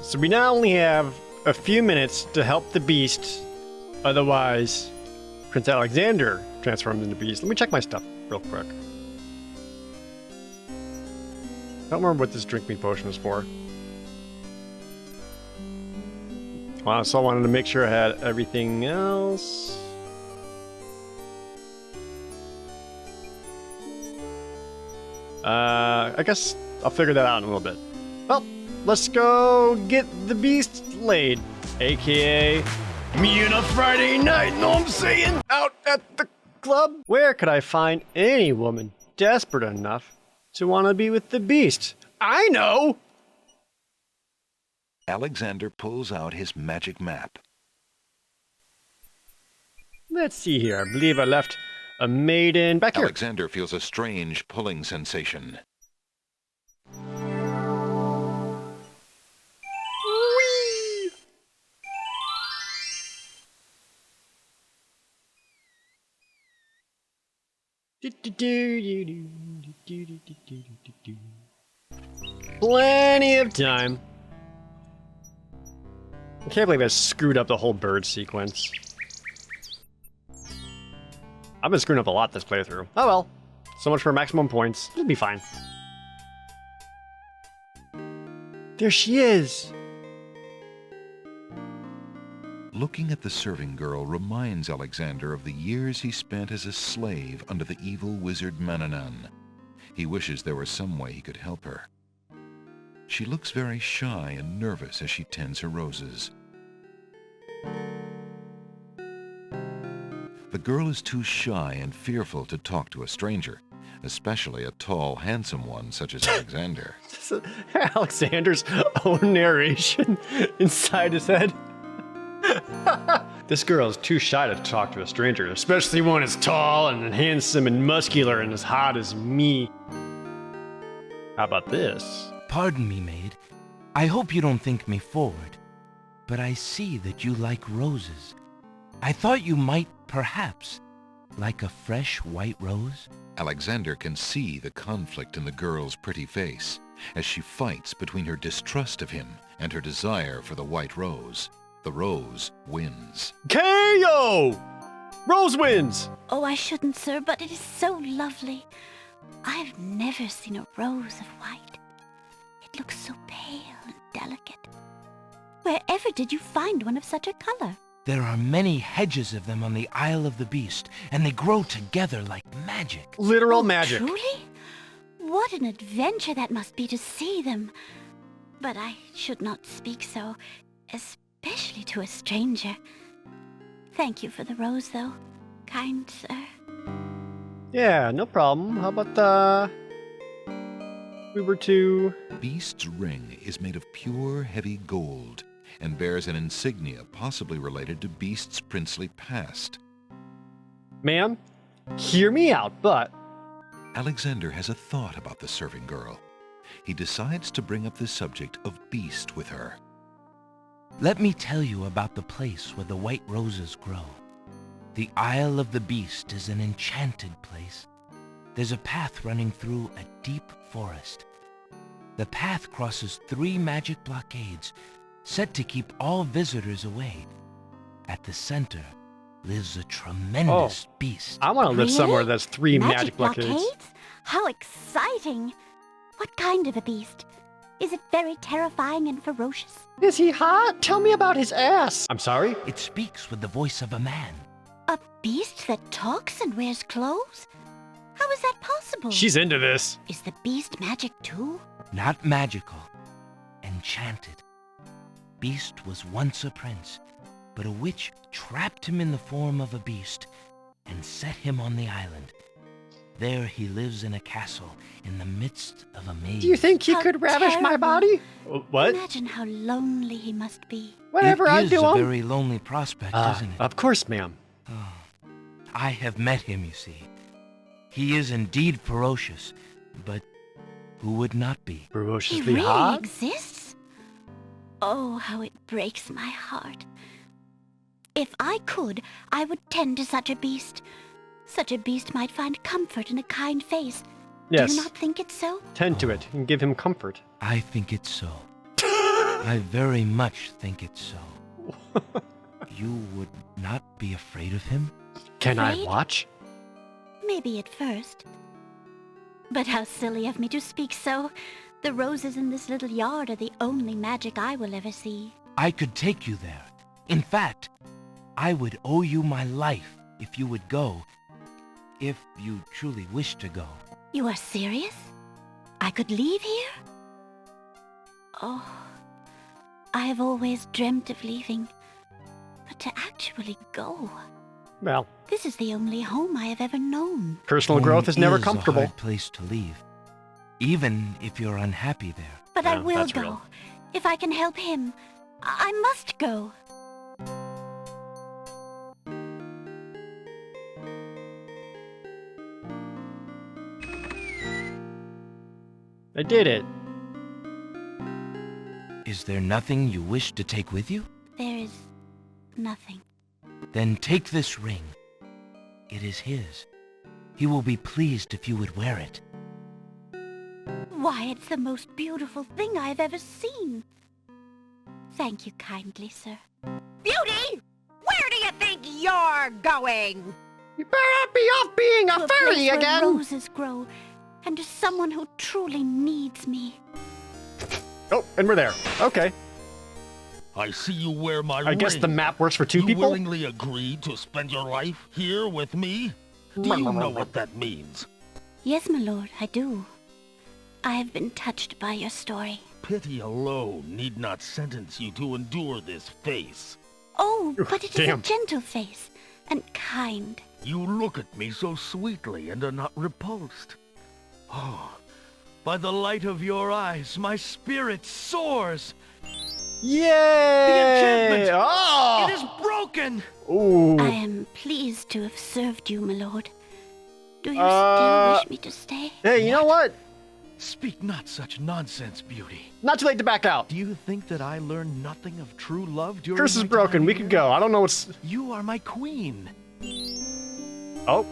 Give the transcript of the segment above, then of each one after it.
So we now only have a few minutes to help the beast. Otherwise, Prince Alexander transformed into beast. Let me check my stuff real quick. I don't remember what this drink me potion is for. Wow, so I wanted to make sure I had everything else. I guess I'll figure that out in a little bit. Well, let's go get the beast laid, aka me on a Friday night, know what I'm saying? Out at the club. Where could I find any woman desperate enough to want to be with the beast? I know! Alexander pulls out his magic map. Let's see here. I believe I left a maiden back here. Alexander feels a strange pulling sensation. Whee! Plenty of time. I can't believe I screwed up the whole bird sequence. I've been screwing up a lot this playthrough. Oh well. So much for maximum points. It'll be fine. There she is! Looking at the serving girl reminds Alexander of the years he spent as a slave under the evil wizard Mananan. He wishes there was some way he could help her. She looks very shy and nervous as she tends her roses. The girl is too shy and fearful to talk to a stranger, especially a tall, handsome one such as Alexander. Alexander's own narration inside his head. This girl is too shy to talk to a stranger, especially one as tall and handsome and muscular and as hot as me. How about this? Pardon me, maid. I hope you don't think me forward, but I see that you like roses. I thought you might, perhaps, like a fresh white rose. Alexander can see the conflict in the girl's pretty face as she fights between her distrust of him and her desire for the white rose. The rose wins. KO! Rose wins! Oh, I shouldn't, sir, but it is so lovely. I've never seen a rose of white. It looks so pale and delicate. Wherever did you find one of such a color? There are many hedges of them on the Isle of the Beast, and they grow together like magic. Literal magic. Truly? What an adventure that must be to see them. But I should not speak so, especially to a stranger. Thank you for the rose, though, kind sir. Yeah, no problem. How about, we were to... Beast's ring is made of pure, heavy gold and bears an insignia possibly related to Beast's princely past. Ma'am, hear me out, but... Alexander has a thought about the serving girl. He decides to bring up the subject of Beast with her. Let me tell you about the place where the white roses grow. The Isle of the Beast is an enchanted place. There's a path running through a deep forest. The path crosses 3 magic blockades, set to keep all visitors away. At the center lives a tremendous beast. I want to live Really? somewhere that's 3 magic blockades? blockades. How exciting! What kind of a beast? Is it very terrifying and ferocious? Is he hot? Tell me about his ass. I'm sorry? It speaks with the voice of a man. A beast that talks and wears clothes? How is that possible? She's into this. Is the beast magic too? Not magical, enchanted. Beast was once a prince, but a witch trapped him in the form of a beast and set him on the island. There he lives in a castle in the midst of a maze. Do you think he How could ravish my terrible. body? What? Imagine how lonely he must be. Whatever I do, It is a I'm... very lonely prospect, isn't it? Of course, ma'am. I have met him, you see. He is indeed ferocious, but who would not be? He Ferociously really hot? exists? Oh, how it breaks my heart. If I could, I would tend to such a beast. Such a beast might find comfort in a kind face. Do Yes. you not think it so? Tend to it and give him comfort. I think it's so. I very much think it's so. You would not be afraid of him? Can I Afraid? watch? Maybe at first. But how silly of me to speak so. The roses in this little yard are the only magic I will ever see. I could take you there. In fact, I would owe you my life if you would go. If you truly wish to go. You are serious? I could leave here? Oh, I have always dreamt of leaving. But to actually go... Well, This is the only home I have ever known. personal growth is never Home comfortable. a hard place to leave, even if you're unhappy there. But I Yeah, will that's go. real. If I can help him, I must go. I did it. Is there nothing you wish to take with you? There is nothing. Then take this ring. It is his. He will be pleased if you would wear it. Why, it's the most beautiful thing I have ever seen. Thank you kindly, sir. Beauty! Where do you think you're going? You better not be off being To a a place fairy where again. roses grow, and to someone who truly needs me. Oh, and we're there. Okay. I see you wear my ring. I guess the map works for two you people. willingly agreed to spend your life here with me? Do you know what that means? Yes, my lord, I do. I have been touched by your story. Pity alone need not sentence you to endure this face. Oh, but it is damn. a gentle face, and kind. You look at me so sweetly and are not repulsed. Oh, by the light of your eyes, my spirit soars. Yay! enchantment! Oh! It is broken! Ooh. I am pleased to have served you, my lord. Do you still wish me to stay? Hey, you know what? Speak not such nonsense, Beauty. Not too late to back out. Do you think that I learned nothing of true love during Curse is my broken. time We here? could go. I don't know what's... You are my queen. Oh.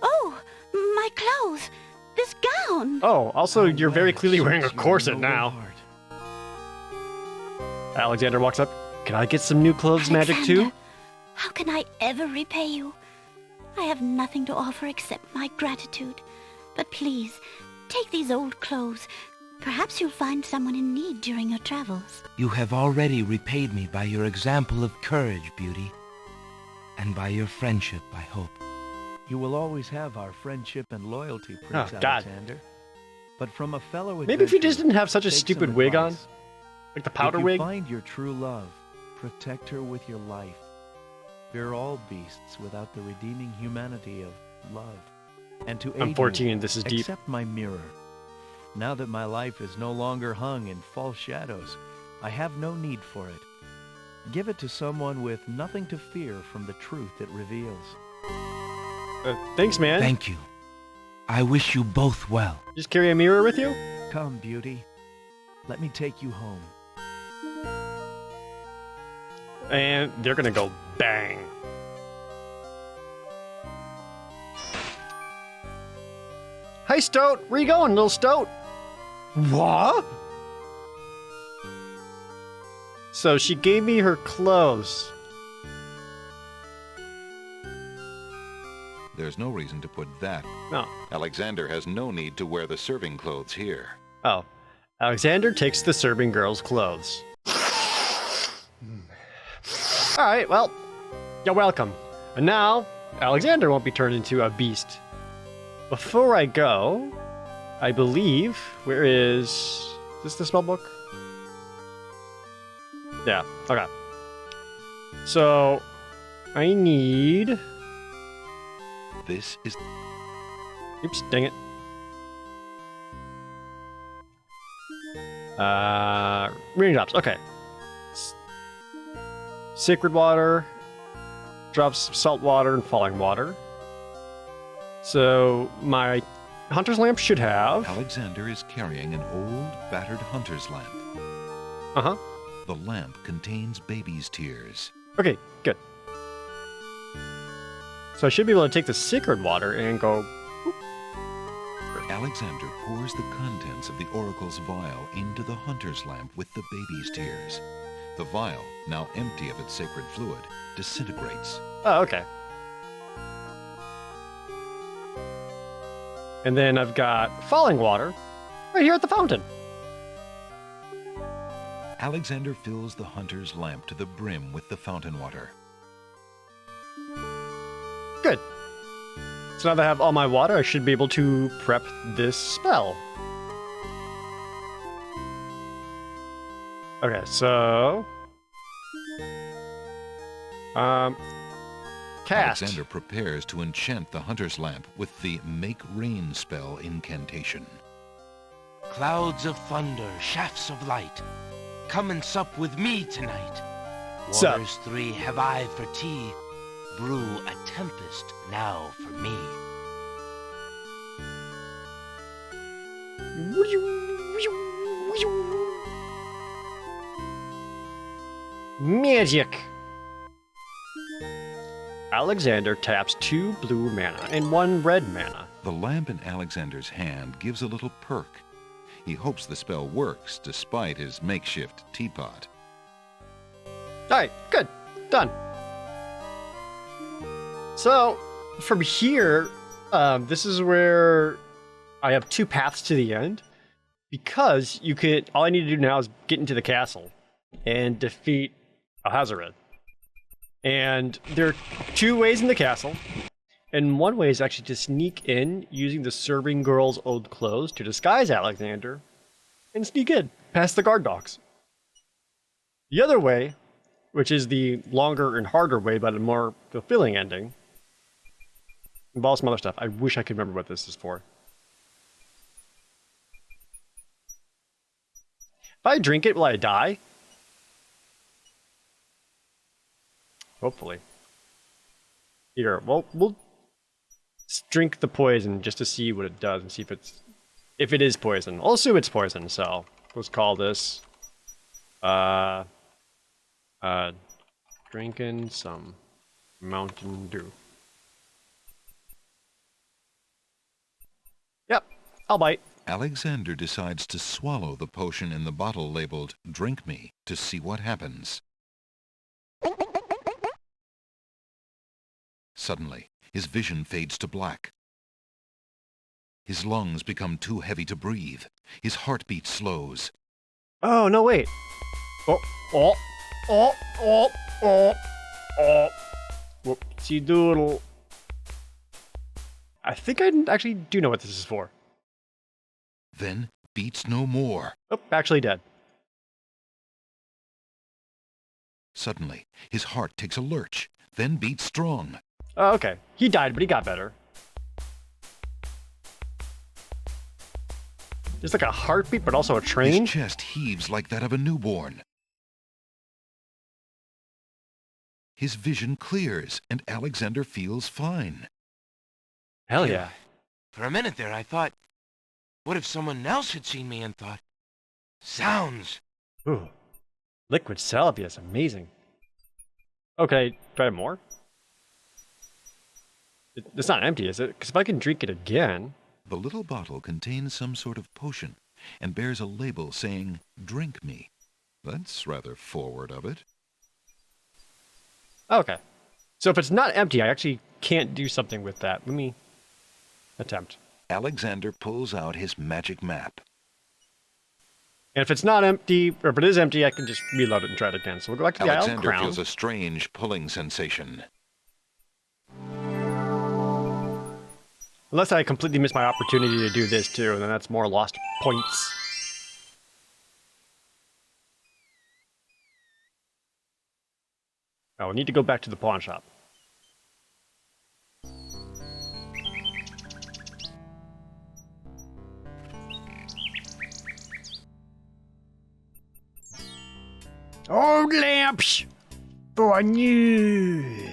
Oh, my clothes! This gown! Oh, also, you're very Well, clearly wearing a suits your corset noble now. heart. Alexander walks up. Can I get some new clothes magic too? Alexander, how can I ever repay you? I have nothing to offer except my gratitude. But please, take these old clothes. Perhaps you'll find someone in need during your travels. You have already repaid me by your example of courage, Beauty. And by your friendship, I hope. You will always have our friendship and loyalty, Prince Oh, God. Alexander. But from a fellow Maybe if you just adventurer, didn't have such a take stupid some wig on. advice. Like the powder if you wig. find your true love, protect her with your life. Fear all beasts without the redeeming humanity of love. And to I'm aid 14 you, and this is deep. accept my mirror. Now that my life is no longer hung in false shadows, I have no need for it. Give it to someone with nothing to fear from the truth it reveals. Thanks, man. Thank you. I wish you both well. Just carry a mirror with you? Come, Beauty. Let me take you home. And they're gonna go bang. Hi, Stoat. Where you going, little Stoat? What? So she gave me her clothes. There's no reason to put that. No. Alexander has no need to wear the serving clothes here. Oh. Alexander takes the serving girl's clothes. Alright, well, you're welcome. And now, Alexander won't be turned into a beast. Before I go, I believe, is this the spell book? Yeah, okay. So, I need... This is... Oops, dang it. Reading drops, okay. Sacred water, drops of salt water and falling water. So my hunter's lamp should have. Alexander is carrying an old, battered hunter's lamp. Uh-huh. The lamp contains baby's tears. Okay, good. So I should be able to take the sacred water and go. Boop. Alexander pours the contents of the oracle's vial into the hunter's lamp with the baby's tears. The vial, now empty of its sacred fluid, disintegrates. Oh, okay. And then I've got falling water right here at the fountain. Alexander fills the hunter's lamp to the brim with the fountain water. Good. So now that I have all my water, I should be able to prep this spell. Okay, so... cast. Alexander prepares to enchant the hunter's lamp with the Make Rain spell incantation. Clouds of thunder, shafts of light, come and sup with me tonight. Sup. Waters 3 have I for tea, brew a tempest now for me. Magic. Alexander taps 2 blue mana and 1 red mana. The lamp in Alexander's hand gives a little perk. He hopes the spell works despite his makeshift teapot. Alright, good. Done. So, from here, this is where I have 2 paths to the end. Because you could, all I need to do now is get into the castle and defeat Alhazared. And there are 2 ways in the castle. And one way is actually to sneak in using the serving girl's old clothes to disguise Alexander and sneak in past the guard dogs. The other way, which is the longer and harder way, but a more fulfilling ending, involves some other stuff. I wish I could remember what this is for. If I drink it, will I die? Hopefully. Here, well, we'll drink the poison just to see what it does and see if it is poison. I'll assume it's poison, so let's call this drinking some Mountain Dew. Yep, I'll bite. Alexander decides to swallow the potion in the bottle labeled "Drink Me" to see what happens. Suddenly, his vision fades to black. His lungs become too heavy to breathe. His heartbeat slows. Oh, no, wait. Whoopsie doodle. I think I actually do know what this is for. Then beats no more. Oh, actually dead. Suddenly, his heart takes a lurch, then beats strong. Oh, okay. He died, but he got better. There's like a heartbeat, but also a train. His chest heaves like that of a newborn. His vision clears, and Alexander feels fine. Hell yeah. For a minute there, I thought, what if someone else had seen me and thought, sounds. Ooh. Liquid salvia is amazing. Okay, do I have more? It's not empty, is it? Because if I can drink it again... The little bottle contains some sort of potion and bears a label saying, "Drink me." That's rather forward of it. Okay. So if it's not empty, I actually can't do something with that. Let me attempt. Alexander pulls out his magic map. And if it's not empty, or if it is empty, I can just reload it and try it again. So we'll go back to the Isle of Alexander Crown. feels a strange pulling sensation. Unless I completely miss my opportunity to do this too, and then that's more lost points. Oh, we need to go back to the pawn shop. Old lamps for new.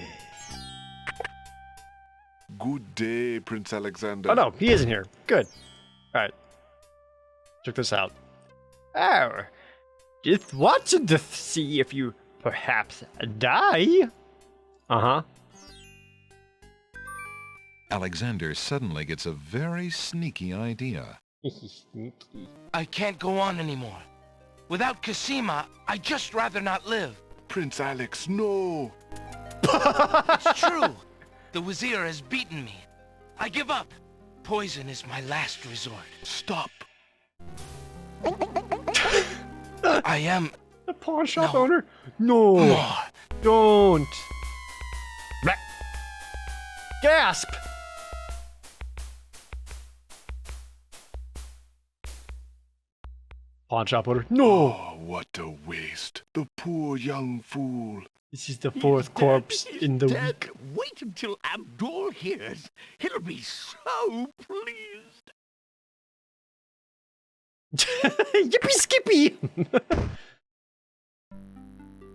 Good day, Prince Alexander. Oh no, he isn't here. Good. Alright. Check this out. Oh. Just watching to see if you perhaps die. Uh-huh. Alexander suddenly gets a very sneaky idea. Sneaky. I can't go on anymore. Without Cassima, I'd just rather not live. Prince Alex, no! It's true. The Wazir has beaten me. I give up. Poison is my last resort. Stop! I am... The pawn shop No. owner? No. More. Don't. Blah. Gasp! Pawn shop owner? No. Oh, what a waste. The poor young fool. This is the fourth corpse in the Dead. week. Wait until Abdul hears. He'll be so pleased. Yippee skippy!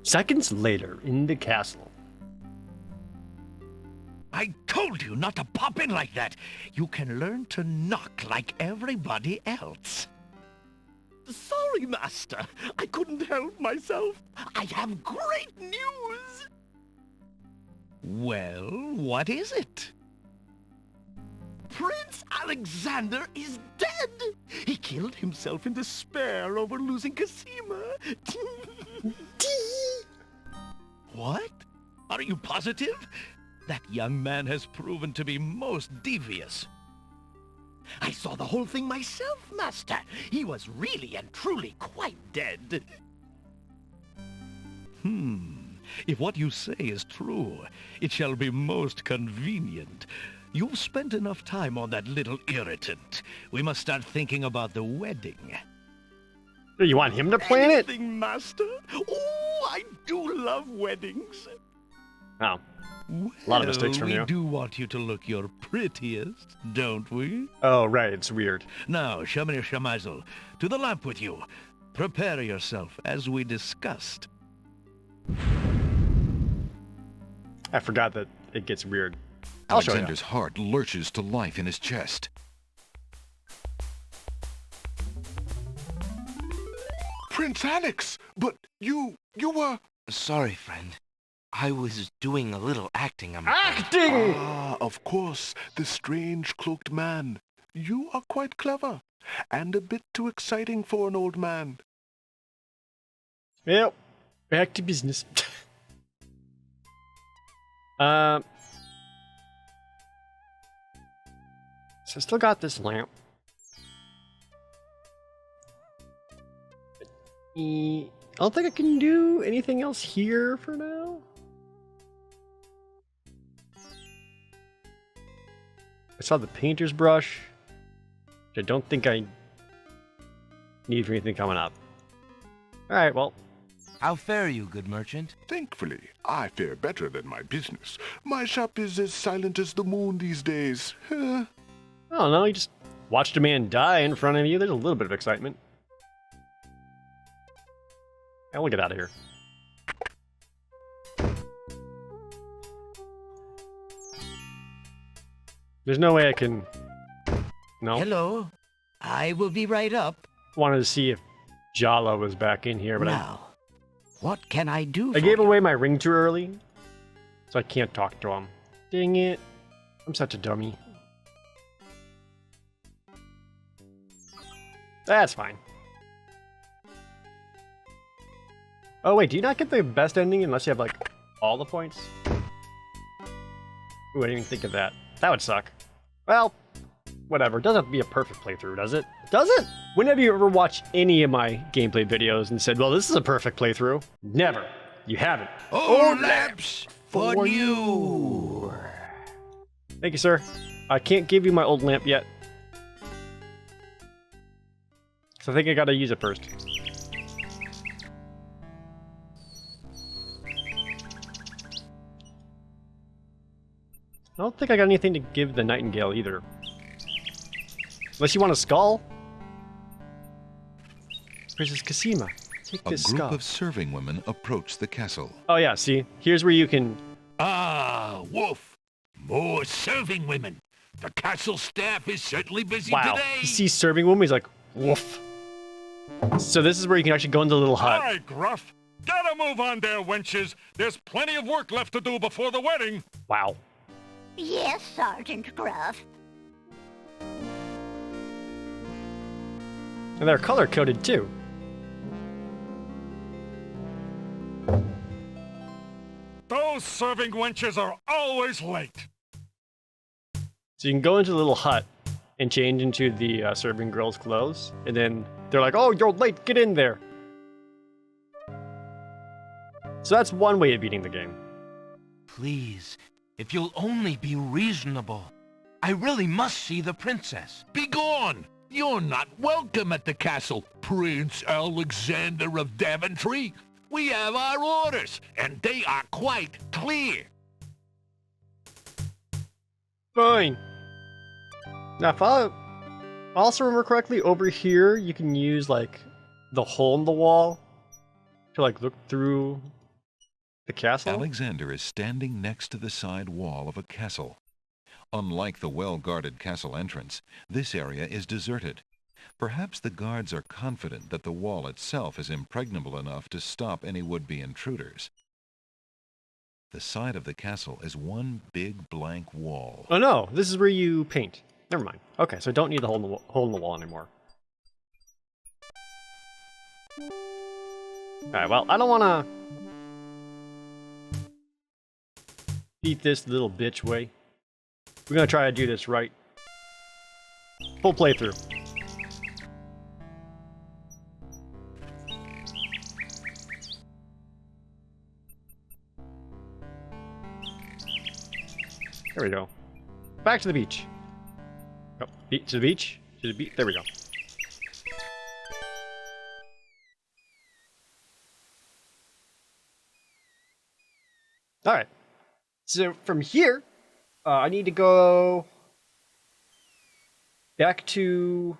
Seconds later, in the castle. I told you not to pop in like that. You can learn to knock like everybody else. Sorry, Master. I couldn't help myself. I have great news. Well, what is it? Prince Alexander is dead. He killed himself in despair over losing Cassima. What? Are you positive? That young man has proven to be most devious. I saw the whole thing myself, Master. He was really and truly quite dead. If what you say is true, it shall be most convenient. You've spent enough time on that little irritant. We must start thinking about the wedding. You want him to plan it? Anything, Master? Oh, I do love weddings. Oh. A lot of mistakes from you. We do want you to look your prettiest, don't we? Oh, right. It's weird. Now, Shamir Shamazel, to the lamp with you. Prepare yourself, as we discussed. I forgot that it gets weird. I'll show you. Alexander's heart lurches to life in his chest. Prince Alex! But you were... Sorry, friend. I was doing a little acting, I'm afraid. Acting! Ah, of course, the strange cloaked man. You are quite clever, and a bit too exciting for an old man. Yep. Back to business. So I still got this lamp. I don't think I can do anything else here for now. I saw the painter's brush, which I don't think I need for anything coming up. Alright, well. How fare you, good merchant? Thankfully, I fare better than my business. My shop is as silent as the moon these days. I don't know, you just watched a man die in front of you. There's a little bit of excitement. I want to get out of here. There's no way I can... No. Hello. I will be right up. Wanted to see if Jala was back in here, but Now, what can I do I for gave you? away my ring too early, so I can't talk to him. Dang it. I'm such a dummy. That's fine. Oh wait, do you not get the best ending unless you have like all the points? Ooh, I didn't even think of that. That would suck. Well, whatever. It doesn't have to be a perfect playthrough, does it? Does it? When have you ever watched any of my gameplay videos and said, well, this is a perfect playthrough? Never. You haven't. Old lamps for you. Thank you, sir. I can't give you my old lamp yet. So I think I gotta use it first. I don't think I got anything to give the Nightingale either. Unless you want a skull? Princess Cassima, take A this group skull. of serving women approach the castle. Oh yeah, see? Here's where you can... Ah, Wolf. More serving women. The castle staff is certainly busy Wow. today. He sees serving woman, he's like, woof. So this is where you can actually go into the little hut. All right, Gruff. Gotta move on there, wenches. There's plenty of work left to do before the wedding. Wow. Yes, Sergeant Gruff. And they're color-coded too. Those serving wenches are always late. So you can go into the little hut and change into the serving girl's clothes, and then they're like, "Oh, you're late. Get in there." So that's one way of beating the game. Please, if you'll only be reasonable. I really must see the princess. Begone! You're not welcome at the castle, Prince Alexander of Daventry. We have our orders, and they are quite clear. Fine. Now, if I also remember correctly, over here you can use like the hole in the wall to like look through the castle. Alexander is standing next to the side wall of a castle. Unlike the well-guarded castle entrance, this area is deserted. Perhaps the guards are confident that the wall itself is impregnable enough to stop any would-be intruders. The side of the castle is one big blank wall. Oh no, this is where you paint. Never mind. Okay, so I don't need the hole in the wall anymore. Alright, well, I don't want to beat this little bitch way. We're going to try to do this right. Full playthrough. There we go. Back to the beach. Oh, to the beach? To the beach? There we go. Alright. So from here, I need to go back to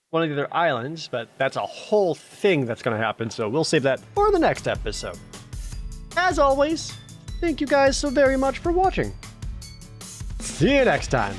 one of the other islands, but that's a whole thing that's going to happen, so we'll save that for the next episode. As always, thank you guys so very much for watching. See you next time.